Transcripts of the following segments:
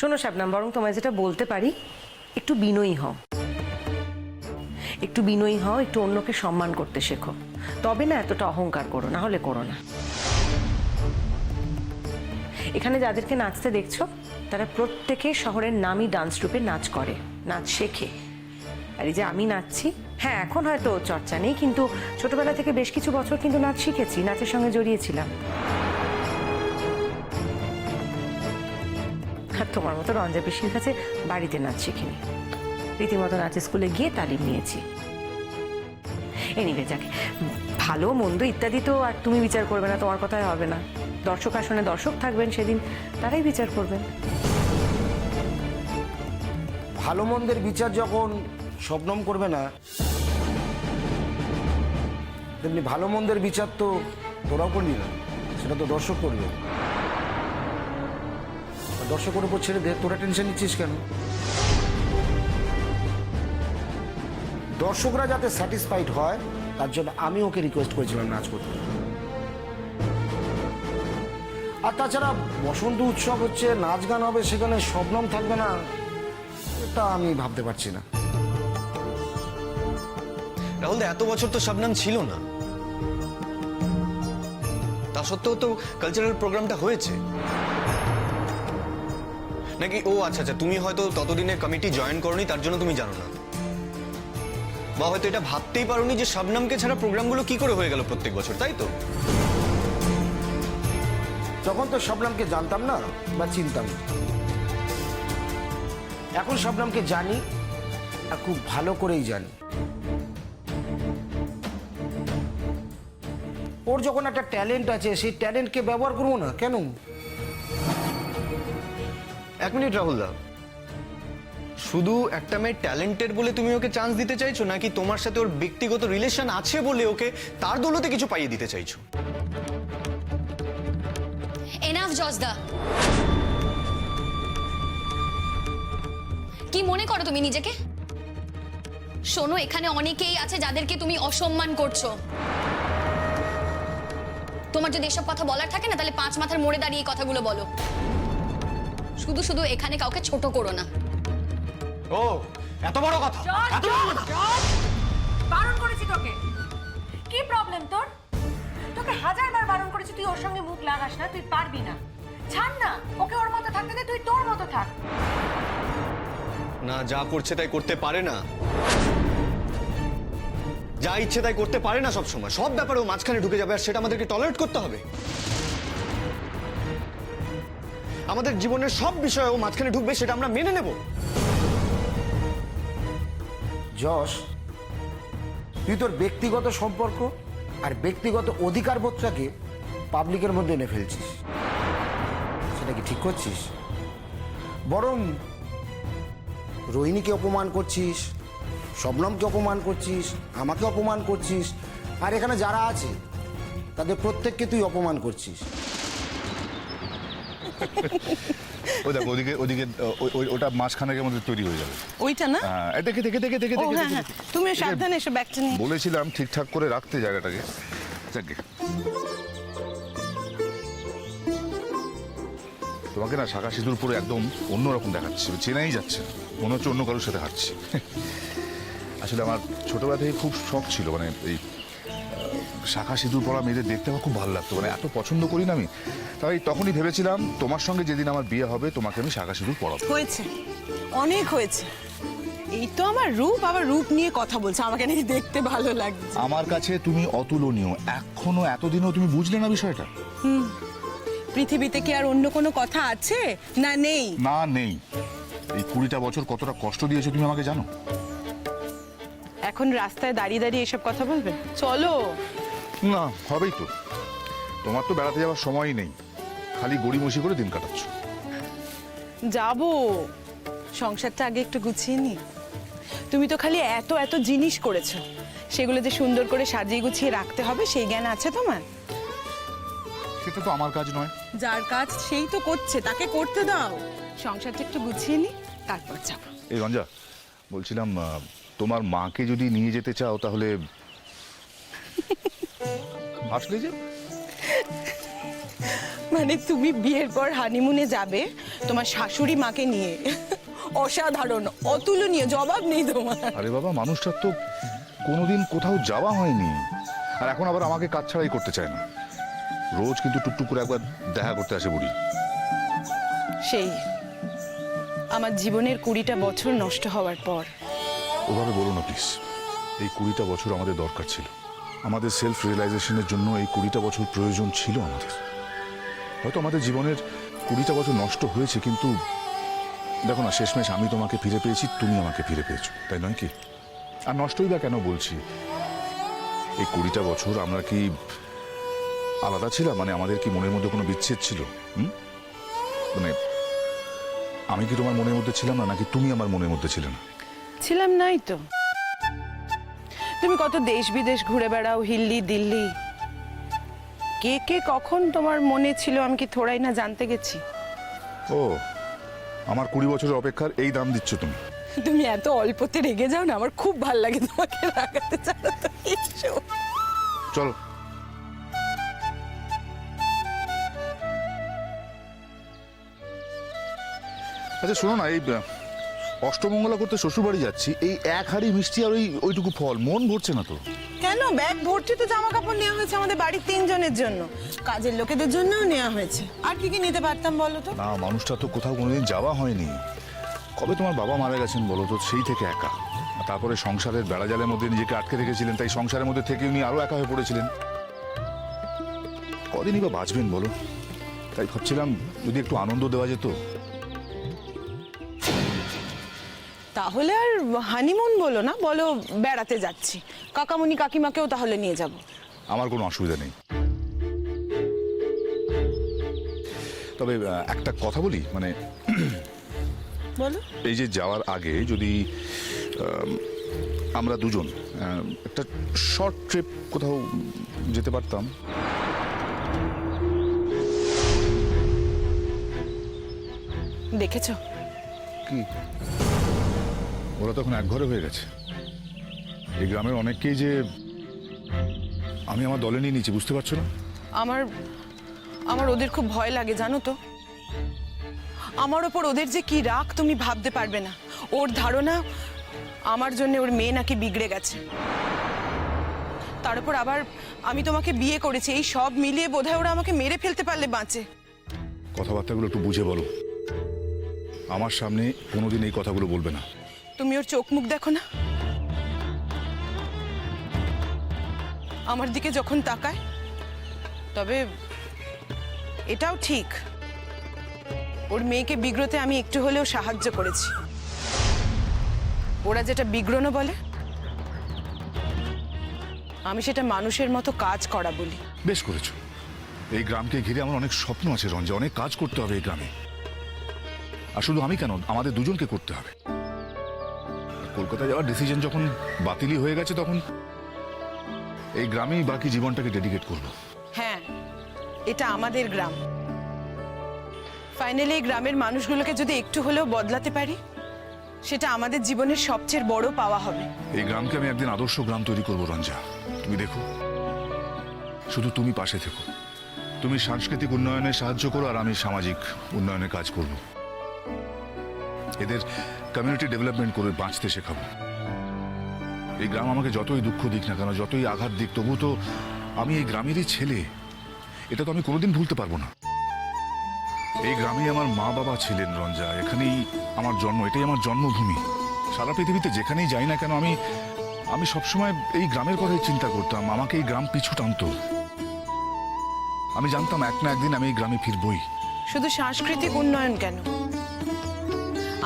শোনো শাবনাম, বরং তোমায় যেটা বলতে পারি, একটু বিনয়ী হও, একটু বিনয়ী হও, একটু অন্যকে সম্মান করতে শেখো। তবে না এতটা অহংকার করো, না হলে করো না। এখানে যাদেরকে নাচতে দেখছো তারা প্রত্যেকে শহরের নামী ডান্স ট্রুপে নাচ করে, নাচ শেখে। আর এই যে আমি নাচছি, হ্যাঁ এখন হয়তো চর্চা নেই, কিন্তু ছোটবেলা থেকে বেশ কিছু বছর কিন্তু নাচ শিখেছি, নাচের সঙ্গে জড়িয়েছিলাম। আর তোমার মতো রঞ্জা পিসির কাছে বাড়িতে নাচ শিখিনি, রীতিমতো নাচের স্কুলে গিয়ে তালিম নিয়েছি। এনিওয়ে, যাকে ভালো মন্দ ইত্যাদি তো আর তুমি বিচার করবে না, তোমার কথাই হবে না। দর্শক আসনে দর্শক থাকবেন সেদিন, তারাই বিচার করবেন। ভালো মন্দের বিচার যখন শবনম করবে না, তেমনি ভালো মন্দের বিচার তো তোরাও করবি না, সেটা তো দর্শক করবে। দর্শকের উপর ছেড়ে দে, তোরা টেনশন নিচ্ছিস কেন? দর্শকরা যাতে স্যাটিসফাইড হয় তার জন্য আমি ওকে রিকোয়েস্ট করেছিলাম নাচ করতে। আর তাছাড়া বসন্ত উৎসব হচ্ছে, নাচ গান হবে, সেখানে শবনম থাকবে না, এটা আমি ভাবতে পারছি না। রাহুল, এত বছর তো শবনম ছিল না, তা সত্ত্বেও তো কালচারাল প্রোগ্রামটা হয়েছে নাকি? ও আচ্ছা আচ্ছা, তুমি হয়তো ততদিনে কমিটি জয়েন করনি, তার জন্য তুমি জানো না, বা হয়তো এটা ভাবতেই পারোনি যে শবনমকে ছাড়া প্রোগ্রামগুলো কি করে হয়ে গেল প্রত্যেক বছর, তাই তো? তখন তো শবনমকে জানতাম না বা চিনতাম না, এখন শবনমকে জানি, আর খুব ভালো করেই জানি। ওর যখন একটা ট্যালেন্ট আছে, সেই ট্যালেন্টকে ব্যবহার করবো না কেন? এক মিনিট রাহুলদা, শুধু একটা মেয়ে ট্যালেন্টেড বলে তুমি ওকে চান্স দিতে চাইছো, নাকি তোমার সাথে ওর ব্যক্তিগত রিলেশন আছে বলে ওকে তার দৌলতে কিছু পাইয়ে দিতে চাইছো? এনাফ জজদা, কি মনে করো তুমি নিজেকে? শোনো, এখানে অনেকেই আছে যাদেরকে তুমি অসম্মান করছো। তোমার যদি এসব কথা বলার থাকে না, তাহলে পাঁচ মাথার মোড়ে দাঁড়িয়ে এই কথাগুলো বলো। শুধু শুধু এখানে কাউকে ছোট করো না। ও এত বড় কথা! বারণ করেছি তোকে, কি প্রবলেম তোর? তোকে হাজারবার বারণ করেছি তুই ওর সঙ্গে মুখ লাগাস না, তুই পারবি না। ছাড় না, ওকে ওর মতো থাকতে দে, তুই তোর মতো থাক। না, যা করছে তাই করতে পারে না, যা ইচ্ছে তাই করতে পারে না সব সময়। সব ব্যাপারে ও মাঝখানে ঢুকে যাবে, আর সেটা আমাদেরকে টলারেট করতে হবে। আমাদের জীবনের সব বিষয়ে ও মাঝখানে ঢুকবে, সেটা আমরা মেনে নেব। যশ, তুই তোর ব্যক্তিগত সম্পর্ক আর ব্যক্তিগত অধিকার বোধটাকে পাবলিকের মধ্যে এনে ফেলছিস, সেটা কি ঠিক করছিস? বরং রোহিণীকে অপমান করছিস, শবনমকে অপমান করছিস, আমাকে অপমান করছিস, আর এখানে যারা আছে তাদের প্রত্যেককে তুই অপমান করছিস। ও দেখো, ওদিকে ওদিকে ওটা মাঝখানের মধ্যে তৈরি হয়ে যাবে। ওইটা না? হ্যাঁ, দেখে দেখে দেখে দেখে ও দেখে হ্যাঁ হ্যাঁ, তুমি সাবধানে এসো ব্যাগটা নিয়ে। বলেছিলাম ঠিকঠাক করে রাখতে জায়গাটাকে। যাকে তোমাকে না শাঁখা সিঁদুর পরে একদম অন্যরকম দেখাচ্ছে, চেনাই যাচ্ছে, মনে হচ্ছে অন্য কারোর সাথে হাঁটছি। আসলে আমার ছোটবেলা থেকে খুব শখ ছিল, মানে এই শাঁখা সিঁদুর পরা মেয়েদের দেখতে আমার খুব ভালো লাগতো, মানে এত পছন্দ করি না আমি। তাই তখনই ভেবেছিলাম তোমার সঙ্গে যেদিন আমার বিয়ে হবে তোমাকে আমি শাঁখা সিঁদুর পরাবো। হয়েছে, অনেক হয়েছে। এই তো আমার রূপ, আবার রূপ নিয়ে কথা বলছে, আমাকে নাকি দেখতে ভালো লাগছে। আমার কাছে তুমি অতুলনীয়, এখনো এতদিনও তুমি বুঝলে না বিষয়টা? পৃথিবীতে কি আর অন্য কোনো কথা আছে? না নেই? না নেই। এই 20টা বছর কতটা কষ্ট দিয়েছো তুমি আমাকে জানো? এখন রাস্তায় দাঁড়িয়ে দাঁড়িয়ে এসব কথা বলবে? চলো না, হবেই তো। তোমার তো বেড়াতে যাওয়ার সময়ই নেই, খালি গড়িমসি করে দিন কাটাচ্ছ। যাবো, সংসারটা আগে একটু গুছিয়ে নি। তুমি তো খালি এত এত জিনিস করেছো, সেগুলো যে সুন্দর করে সাজিয়ে গুছিয়ে রাখতে হবে সেই জ্ঞান আছে তোমার? সেটা তো আমার কাজ নয়। যার কাজ সেই তো করছে, তাকে করতে দাও। সংসারটা একটু গুছিয়ে নি, তারপর যাবো। এই রঞ্জা, বলছিলাম তোমার মাকে যদি নিয়ে যেতে চাও তাহলে আসলে যে মানে তুমি বিয়ের পর হানিমুনে যাবে তোমার শাশুড়ি মাকে নিয়ে। অসাধারণ, অতুলনীয়, জবাব নেই তোমার। আরে বাবা, মানুষটার তো কোনোদিন কোথাও যাওয়া হয়নি, আর এখন আবার আমাকে কাজ ছাড়াই করতে চায় না। রোজ কিন্তু টুকটুক করে একবার দেখা করতে আসে বুড়ি। সেই আমার জীবনের 20টা বছর নষ্ট হওয়ার পর। ওভাবে বলো না প্লিজ। এই 20টা বছর আমাদের দরকার ছিল, আমাদের সেলফ রিয়েলাইজেশনের জন্য এই 20টা বছর প্রয়োজন ছিল আমাদের। হয়তো আমাদের জীবনের 20টা বছর নষ্ট হয়েছে, কিন্তু দেখো না, শেষমেশ আমি তোমাকে ফিরে পেয়েছি, তুমি আমাকে ফিরে পেয়েছো, তাই নয় কি? আর নষ্টই বা কেন বলছি, এই 20টা বছর আমরা কি আলাদা ছিলাম? মানে আমাদের কি মনের মধ্যে কোনো বিচ্ছেদ ছিল? মানে আমি কি তোমার মনের মধ্যে ছিলাম না, নাকি তুমি আমার মনের মধ্যে ছিলে না? ছিলাম নাই তো। তুমি কত দেশ বিদেশ ঘুরে বেড়াও, হিল্লি দিল্লি। কে কে কখন তোমার মনে ছিল আমি কি থোড়াই না জানতে গেছি। ও, আমার 20 বছরের অপেক্ষার এই দাম দিচ্ছ তুমি? তুমি এত অল্পতে রেগে যাও না, আমার খুব ভাল লাগে তোমাকে রাগাতে। চাও তো এসো। চলো। আচ্ছা শোনো না, এই অষ্টমঙ্গলা করতে শ্বশুরবাড়ি যাচ্ছি, এই এক হাঁড়ি মিষ্টি আর ওইটুকু ফল, মন ভরছে না তো। কেন? ব্যাগ ভর্তি তো জামা কাপড় নেওয়া হয়েছে আমাদের বাড়ির 3 জনের জন্য, কাজের লোকেদের জন্যও নেওয়া হয়েছে। আর কি কি নিতে পারতাম বলো তো? না, মানুষটা তো কোথাও কোনোদিন যাওয়া হয়নি। কবে তোমার বাবা মারা গেছেন বলো তো, সেই থেকে একা। আর তারপরে সংসারের বেড়াজালের মধ্যে নিজেকে আটকে রেখেছিলেন, তাই সংসারের মধ্যে থেকে উনি আরো একা হয়ে পড়েছিলেন। কদিনই বা বাঁচবেন বলো? তাই ভাবছিলাম যদি একটু আনন্দ দেওয়া যেত। তাহলে আর হানিমুন বলো না, বলো বেড়াতে যাচ্ছি। কাকামুনি কাকিমাকেও তাহলে নিয়ে যাব। আমার কোনো অসুবিধা নেই, তবে একটা কথা বলি, মানে বলো। এই যে যাওয়ার আগে যদি আমরা দুজন একটা শর্ট ট্রিপ কোথাও যেতে পারতাম। দেখেছো কি? ওরা তখন এক ঘরে হয়ে গেছে। এই গ্রামের অনেককেই যে আমি আমার দলে নিয়ে নিয়েছি, বুঝতে পারছো না? আমার আমার ওদের খুব ভয় লাগে জানো তো। আমার ওপর ওদের যে কি রাগ তুমি ভাবতে পারবে না। ওর ধারণা আমার জন্য ওর মেয়ে নাকি বিগড়ে গেছে। তার উপর আবার আমি তোমাকে বিয়ে করেছি, এই সব মিলিয়ে বোধহয় ওরা আমাকে মেরে ফেলতে পারলে বাঁচে। কথাবার্তাগুলো একটু বুঝে বলো, আমার সামনে কোনোদিন এই কথাগুলো বলবে না। তুমি ওর চোখ মুখ দেখো না, আমার দিকে যখন তাকায়। তবে এটাও ঠিক, ওর মেয়েকে বিগ্রতে আমি একটু হলেও সাহায্য করেছি। ওরা যেটা বিগ্রহ বলে, আমি সেটা মানুষের মতো কাজ করা বলি। বেশ করেছো। এই গ্রামকে ঘিরে আমার অনেক স্বপ্ন আছে রঞ্জা, অনেক কাজ করতে হবে এই গ্রামে। আর শুধু আমি কেন, আমাদের দুজনকে করতে হবে। কলকাতায় যাওয়ার ডিসিশন যখন বাতিলই হয়ে গেছে, তখন এই গ্রামেই বাকি জীবনটাকে ডেডিকেট করবো। হ্যাঁ, এটা আমাদের গ্রাম। ফাইনালি এই গ্রামের মানুষগুলোকে যদি একটু হলেও বদলাতে পারি, সেটা আমাদের জীবনের সবচেয়ে বড় পাওয়া হবে। এই গ্রামকে আমি একদিন আদর্শ গ্রাম তৈরি করবো রঞ্জা, তুমি দেখো। শুধু তুমি পাশে থেকো। তুমি সাংস্কৃতিক উন্নয়নে সাহায্য করো, আর আমি সামাজিক উন্নয়নে কাজ করব। এদের কমিউনিটি ডেভেলপমেন্ট করে বাঁচতে শেখাবো। এই গ্রাম আমাকে যতই দুঃখ দিক না কেন, যতই আঘাত দিক, তবু তো আমি এই গ্রামেরই ছেলে। এটা তো আমি কোনোদিন ভুলতে পারবো না। এই গ্রামেই আমার মা বাবা ছিলেন রঞ্জা, এখানেই আমার জন্ম, এটাই আমার জন্মভূমি। সারা পৃথিবীতে যেখানেই যাই না কেন, আমি সবসময় এই গ্রামের কথাই চিন্তা করতাম। আমাকে এই গ্রাম পিছু টানতো। আমি জানতাম এক না একদিন আমি এই গ্রামে ফিরবই। শুধু সাংস্কৃতিক উন্নয়ন কেন,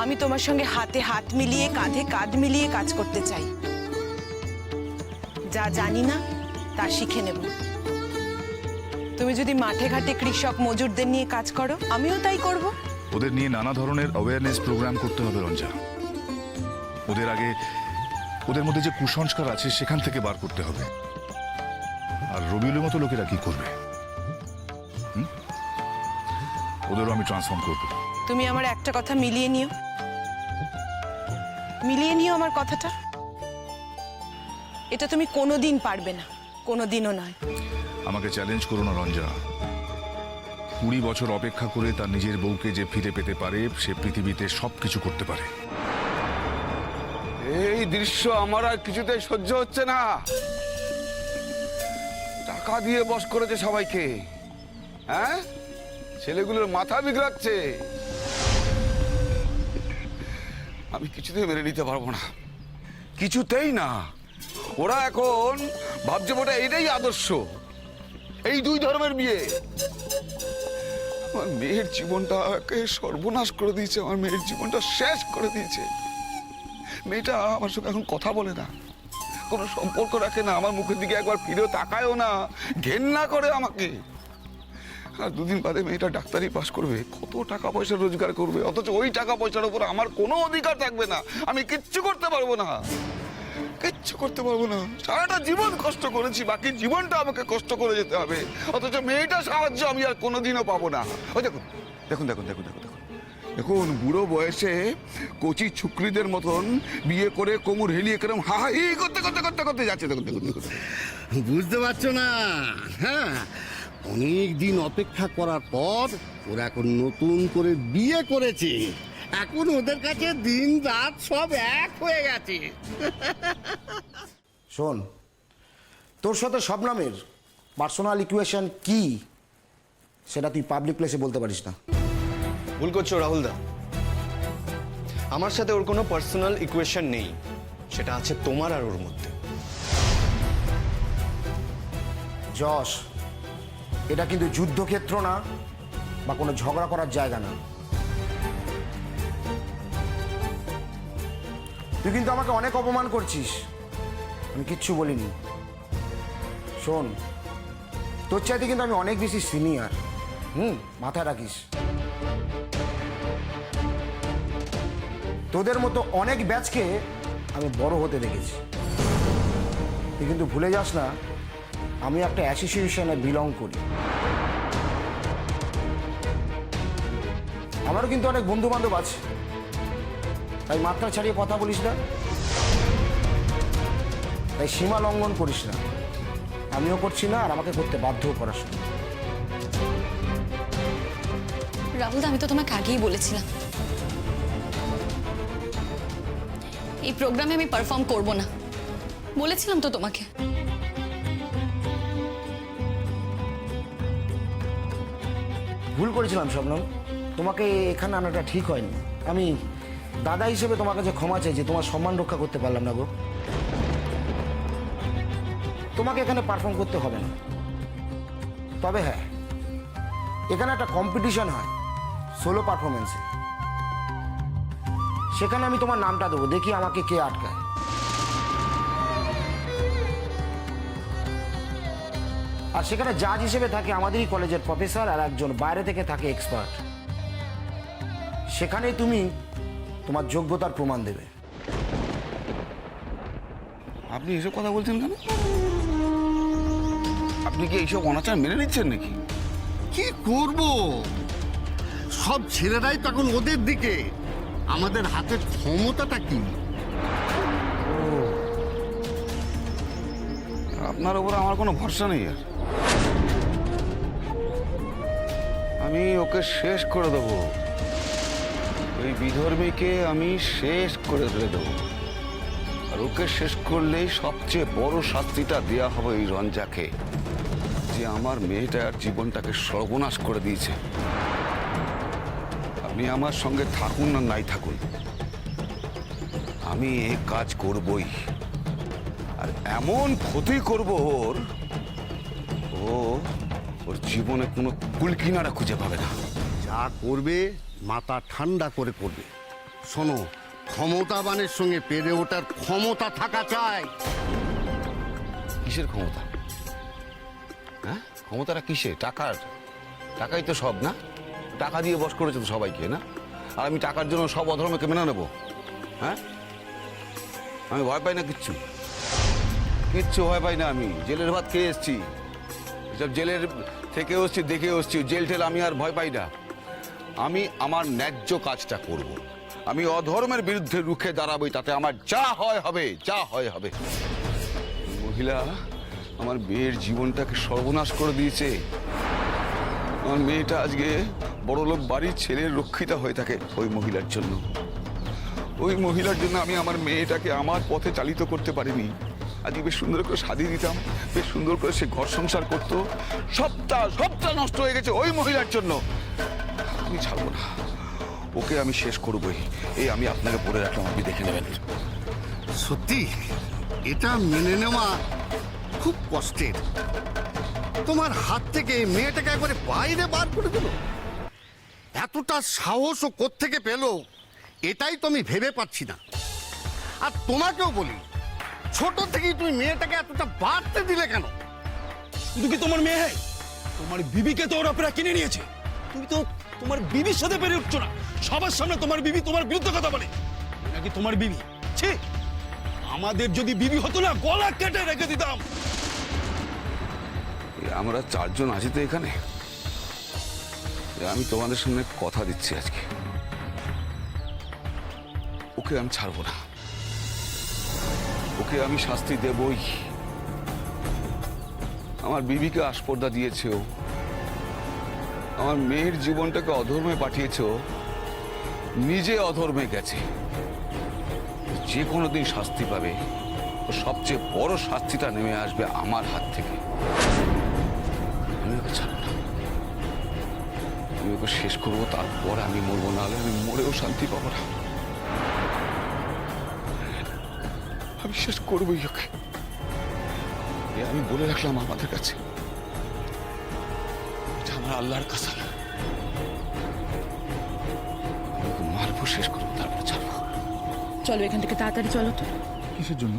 আমি তোমার সঙ্গে হাতে হাত মিলিয়ে, কাঁধে কাঁধ মিলিয়ে কাজ করতে চাই। যা জানি না তা শিখে নেব। তুমি যদি মাঠে ঘাটে কৃষক মজুরদের নিয়ে কাজ করো, আমিও তাই করব। ওদের নিয়ে নানা ধরনের অ্যাওয়ারনেস প্রোগ্রাম করতে হবে রঞ্জা। ওদের আগে ওদের মধ্যে যে কুসংস্কার আছে সেখান থেকে বার করতে হবে। আর রবিউলের মতো লোকেরা কি করবে? ওদেরও আমি ট্রান্সফর্ম করবো। তুমি আমার একটা কথা মিলিয়ে নিও, মিলিয়ে নিও আমার কথাটা। এটা তুমি কোনোদিন পারবে না, কোনোদিনও নয়। আমাকে চ্যালেঞ্জ করো না রঞ্জা। 20 বছর অপেক্ষা করে তার নিজের বউকে যে ফিরে পেতে পারে সে পৃথিবীতে সবকিছু করতে পারে। এই দৃশ্য আমার আর কিছুতেই সহ্য হচ্ছে না। টাকা দিয়ে বশ করেছে সবাইকে, হ্যাঁ, ছেলেগুলোর মাথা বিগড়াচ্ছে। আমি কিছুতেই মেনে নিতে পারবো না, কিছুতেই না। ওরা এখন ভাবছে ওটা এটাই আদর্শ, এই দুই ধর্মের বিয়ে। আমার মেয়ের জীবনটাকে সর্বনাশ করে দিয়েছে, আমার মেয়ের জীবনটা শেষ করে দিয়েছে। মেয়েটা আমার সঙ্গে এখন কথা বলে না, কোনো সম্পর্ক রাখে না, আমার মুখের দিকে একবার ফিরেও তাকায়ও না, ঘেন্না করে আমাকে। আর দুদিন বাদে মেয়েটা ডাক্তারি পাস করবে, কত টাকা পয়সা রোজগার করবে, অথচ ওই টাকা পয়সার উপর আমার কোনো অধিকার থাকবে না। আমি কিচ্ছু করতে পারবো না, কিচ্ছু করতে পারবো না। সারাটা জীবন কষ্ট করেছি, বাকি জীবনটা আমাকে কষ্ট করে যেতে হবে, অথচ মেয়েটা সাহায্য আমি আর কোনোদিনও পাবো না। ওই দেখুন দেখুন দেখুন দেখুন দেখুন দেখুন দেখুন, বুড়ো বয়সে কচি ছুকরিদের মতন বিয়ে করে কোমর হেলিয়ে কেরম হা হি করতে করতে করতে করতে যাচ্ছে। দেখুন দেখুন দেখুন, বুঝতে পারছো না? হ্যাঁ, অনেক দিন অপেক্ষা করার পর ওরা এখন নতুন করে বিয়ে করেছে। এখন ওদের কাছে দিন রাত সব এক হয়ে গেছে। শোন, তোর সাথে শবনমের পার্সোনাল ইকুয়েশন কি সেটা তুই পাবলিক প্লেসে বলতে পারিস না। ভুল করছো রাহুলদা, আমার সাথে ওর কোনো পার্সোনাল ইকুয়েশন নেই, সেটা আছে তোমার আর ওর মধ্যে। যশ, এটা কিন্তু যুদ্ধক্ষেত্র না বা কোনো ঝগড়া করার জায়গা না। তুই কিন্তু আমাকে অনেক অপমান করছিস, আমি কিচ্ছু বলিনি। শোন, তোর চাইতে কিন্তু আমি অনেক বেশি সিনিয়র, মাথায় রাখিস। তোদের মতো অনেক ব্যাচকে আমি বড় হতে দেখেছি। তুই কিন্তু ভুলে যাস না, আমি একটা অ্যাসোসিয়েশনে বিলং করি। আমারও কিন্তু অনেক বন্ধু বান্ধব আছে, তাই মাত্রা ছাড়িয়ে কথা বলিস না, তাই সীমা লঙ্ঘন করিস না। আমিও করছি না, আর আমাকে করতে বাধ্যও করাস না। রাহুল, আমি তো তোমাকে আগেই বলেছিলাম এই প্রোগ্রামে আমি পারফর্ম করব না, বলেছিলাম তো তোমাকে। ভুল করেছিলাম শবনম, তোমাকে এখানে আনাটা ঠিক হয়নি। আমি দাদা হিসেবে তোমার কাছে ক্ষমা চাই যে তোমার সম্মান রক্ষা করতে পারলাম না গো। তোমাকে এখানে পারফর্ম করতে হবে না, তবে হ্যাঁ, এখানে একটা কম্পিটিশন হয় সোলো পারফরমেন্সে, সেখানে আমি তোমার নামটা দেবো, দেখি আমাকে কে আটকায়। আর সেখানে জাজ হিসেবে থাকে আমাদেরই কলেজের প্রফেসর, আর একজন বাইরে থেকে থাকে এক্সপার্ট। সেখানেই তুমি তোমার যোগ্যতার প্রমাণ দেবে। আপনি এসব কথা বলছেন কেন? আপনি কি এইসব অনাচার মেনে নিচ্ছেন নাকি? কি করব? সব ছেলেরাই তখন ওদের দিকে, আমাদের হাতে ক্ষমতাটা কি? আপনার উপর আমার কোনো ভরসা নেই আর। আমি ওকে শেষ করে দেবো, ওই বিধর্মীকে আমি শেষ করে দেবো। আর ওকে শেষ করলেই সবচেয়ে বড় শাস্তিটা দেওয়া হবে এই রঞ্জাকে, যে আমার মেয়েটার জীবনটাকে সর্বনাশ করে দিয়েছে। আপনি আমার সঙ্গে থাকুন না নাই থাকুন, আমি এই কাজ করবই। আর এমন ক্ষতি করব ওর জীবনে কোনো কুলকিনারা খুঁজে পাবে না। যা করবে মাথা ঠান্ডা করে করবে। শোনো, ক্ষমতাবানের সঙ্গে পেরে ওঠার ক্ষমতা থাকা চাই। কিসের ক্ষমতা? হ্যাঁ, ক্ষমতাটা কিসে? টাকার? টাকাই তো সব না? টাকা দিয়ে বশ করেছে তো সবাইকে, না? আর আমি টাকার জন্য সব অধর্মকে মেনে নেবো? হ্যাঁ, আমি ভয় পাই না, কিচ্ছু কিচ্ছু ভয় পাই না। আমি জেলের ভাত খেয়ে এসছি, সব জেলের থেকে এসছি, দেখে এসছি, জেল ঠেল আমি আর ভয় পাই না। আমি আমার ন্যায্য কাজটা করব, আমি অধর্মের বিরুদ্ধে রুখে দাঁড়াবই, তাতে আমার যা হয় হবে, যা হয় হবে। মহিলা আমার মেয়ের জীবনটাকে সর্বনাশ করে দিয়েছে, আমার মেয়েটা আজকে বড়লোক বাড়ির ছেলের রক্ষিতা হয়ে থাকে ওই মহিলার জন্য। ওই মহিলার জন্য আমি আমার মেয়েটাকে আমার পথে চালিত করতে পারিনি। আজকে বেশ সুন্দর করে সাজিয়ে দিতাম, বেশ সুন্দর করে সে ঘর সংসার করতো। সবটা নষ্ট হয়ে গেছে ওই মহিলার জন্য। আমি ছাড়বো না, ওকে আমি শেষ করবোই। এই আমি আপনাকে বলে রাখলাম, আপনি দেখে নেবেন। সত্যি এটা মেনে নেওয়া খুব কষ্টের। তোমার হাত থেকে মেয়েটাকে একবারে বাইরে বার করে দিল। এতটা সাহস ও কোত্থেকে পেল এটাই তো আমি ভেবে পাচ্ছি না। আর তোমাকেও বলি, ছোট থেকেই তুমি মেয়েটাকে এতটা বাড়তে দিলে কেন? শুধু কি তোমার মেয়ে? তোমার বিবিকে তো ওরা প্রায় কিনে নিয়েছে। তুমি তো তোমার বিবির সাথে পেরে উঠছো না। সবার সামনে তোমার বিবি তোমার বিরুদ্ধে কথা বলে। নাকি তোমার বিবি? ছি, আমাদের যদি বিবি হতো না, গলা কেটে রেখে দিতাম। আমরা চারজন আছি তো এখানে। আমি তোমাদের সামনে কথা দিচ্ছি, আজকে ওকে আমি ছাড়বো না। ওকে আমি শাস্তি দেবই। আমার বিবিকে আস্পর্ধা দিয়েছে ও, আমার মেয়ের জীবনটাকে অধর্মে পাঠিয়েছে ও, নিজে অধর্মে গেছে। যে কোনো দিন শাস্তি পাবে। ও সবচেয়ে বড় শাস্তিটা নেমে আসবে আমার হাত থেকে। আমি ওকে ছাড়বো না, আমি ওকে শেষ করবো, তারপরে আমি মরবো। না হলে আমি মরেও শান্তি পাবো না। আমি শেষ করবোই ওকে। আমি বলে রাখলাম আমাদের কাছে, এটা আমার আল্লাহর কাসম। আমি ওকে মারবো, শেষ করবো, তারপরে ছাড়বো। চলো এখান থেকে তাড়াতাড়ি চলো তো। কিসের জন্য?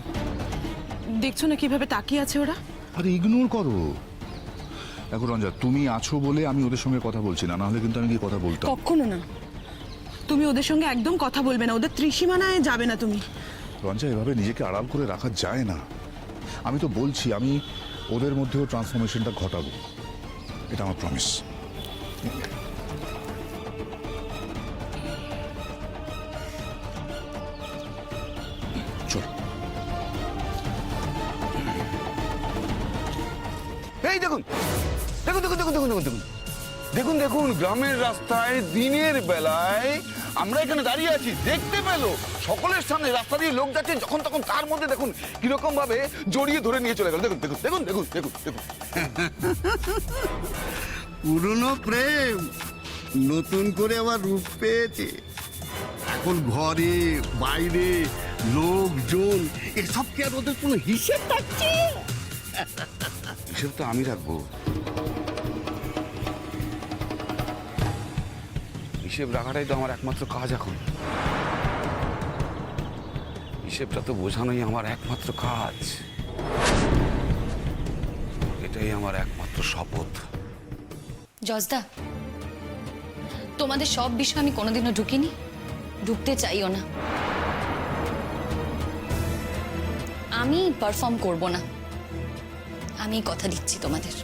দেখছো না কিভাবে তাকিয়ে আছে ওরা? আরে ইগনোর করো। দেখো রঞ্জা, তুমি আছো বলে আমি ওদের সঙ্গে কথা বলছি না, নাহলে কিন্তু আমি কি কথা বলতাম। কখনো না। তুমি ওদের সঙ্গে একদম কথা বলবে না, ওদের ত্রিসীমানায় যাবে না তুমি। রঞ্জা, এভাবে নিজেকে আড়াল করে রাখা যায় না। আমি তো বলছি, আমি ওদের মধ্যেও ট্রান্সফরমেশনটা ঘটাবো, এটা আমার প্রমিস। চল। এই দেখুন দেখুন দেখুন দেখুন দেখুন দেখুন দেখুন দেখুন গ্রামের রাস্তায় দিনের বেলায় আমরা এখানে দাঁড়িয়ে আছি, দেখতে পেলো সকলের সামনে রাস্তা দিয়ে লোক যাচ্ছে, যখন তখন তার মধ্যে দেখুন কিরকম ভাবে জড়িয়ে ধরে নিয়ে চলে গেল। দেখুন দেখুন দেখুন দেখুন দেখুন দেখুন পুরনো প্রেম নতুন করে আবার রূপ পেয়েছে। এখন ঘরে বাইরে লোকজন এসব কি আর ওদের কোনো হিসেব থাকছে? হিসেব তো আমি রাখবো। হিসেব রাখাটাই তো আমার একমাত্র কাজ এখন। হিসেবটা তো বোঝানোই আমার একমাত্র কাজ। এটাই আমার একমাত্র শপথ। জজদা, তোমাদের সব বিষয় আমি কোনোদিনও ঢুকিনি, ঢুকতে চাইও না। আমি পারফর্ম করব না, আমি কথা দিচ্ছি তোমাদের।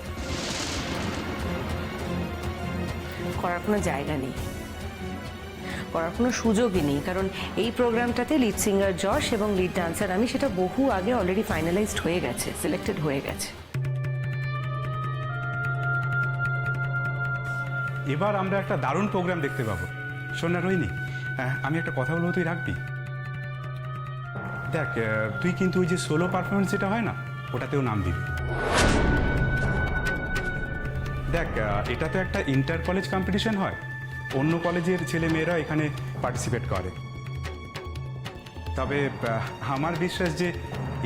করার কোনো জায়গা নেই, করার কোনো সুযোগই নেই, কারণ এই প্রোগ্রামটাতে লিড সিঙ্গার যশ এবং লিড ডান্সার আমি, সেটা বহু আগে অলরেডি ফাইনালাইজড হয়ে গেছে, সিলেক্টেড হয়ে গেছে। এবার আমরা একটা দারুণ প্রোগ্রাম দেখতে পাবো। শোন না রোহিণী, আমি একটা কথা বলবো, তুই রাখবি? দেখ, তুই কিন্তু ওই যে সোলো পারফরমেন্স যেটা হয় না, ওটাতেও নাম দিবি। দেখ, এটা তো একটা ইন্টার কলেজ কম্পিটিশন হয়, অন্য কলেজের ছেলে মেয়েরা এখানে পার্টিসিপেট করে। তবে আমার বিশ্বাস যে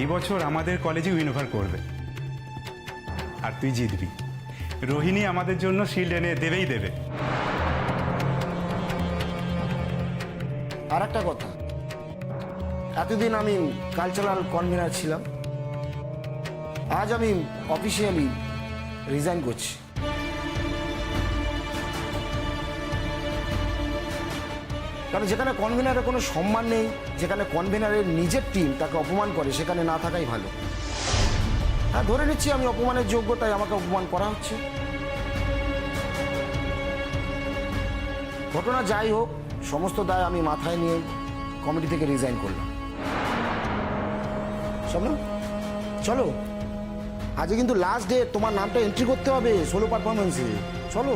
এবছর আমাদের কলেজে উইনোভার করবে, আর তুই জিতবি। রোহিণী আমাদের জন্য শিল্ড এনে দেবেই দেবে। আর একটা কথা, এতদিন আমি কালচারাল কনভেনার ছিলাম, আজ আমি অফিসিয়ালি রিজাইন করছি। কারণ যেখানে কনভেনারের কোনো সম্মান নেই, যেখানে কনভেনারের নিজের টিম তাকে অপমান করে, সেখানে না থাকাই ভালো। হ্যাঁ, ধরে নিচ্ছি আমি অপমানের যোগ্য, তাই আমাকে অপমান করা হচ্ছে। ঘটনা যাই হোক, সমস্ত দায় আমি মাথায় নিয়ে কমিটি থেকে রিজাইন করলাম। শোনো, চলো, আজকে কিন্তু লাস্ট ডে, তোমার নামটা এন্ট্রি করতে হবে সোলো পারফরমেন্সে। চলো।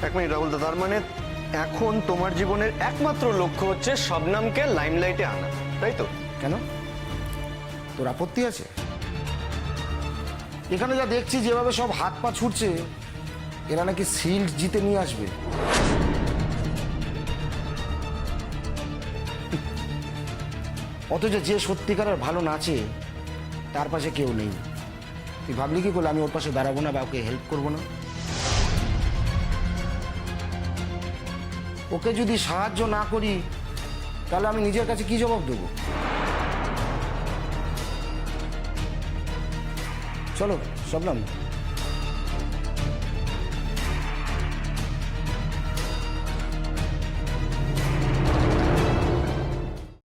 এক মিনিট রাহুল দা, তার মানে এখন তোমার জীবনের একমাত্র লক্ষ্য হচ্ছে শবনমকে লাইমলাইটে আনা, তাই তো? কেন, তোর আপত্তি আছে? এখানে যা দেখছি যেভাবে সব হাত পা ছুটছে, এরা নাকি শিল্ড জিতে নিয়ে আসবে। অথচ যে সত্যিকারের ভালো নাচে তার পাশে কেউ নেই। তুই ভাবলি কি করলে আমি ওর পাশে দাঁড়াবো না বা ওকে হেল্প করবো না? ওকে যদি সাহায্য না করি তাহলে আমি নিজের কাছে কি জবাব দেবো? চলো শবনম,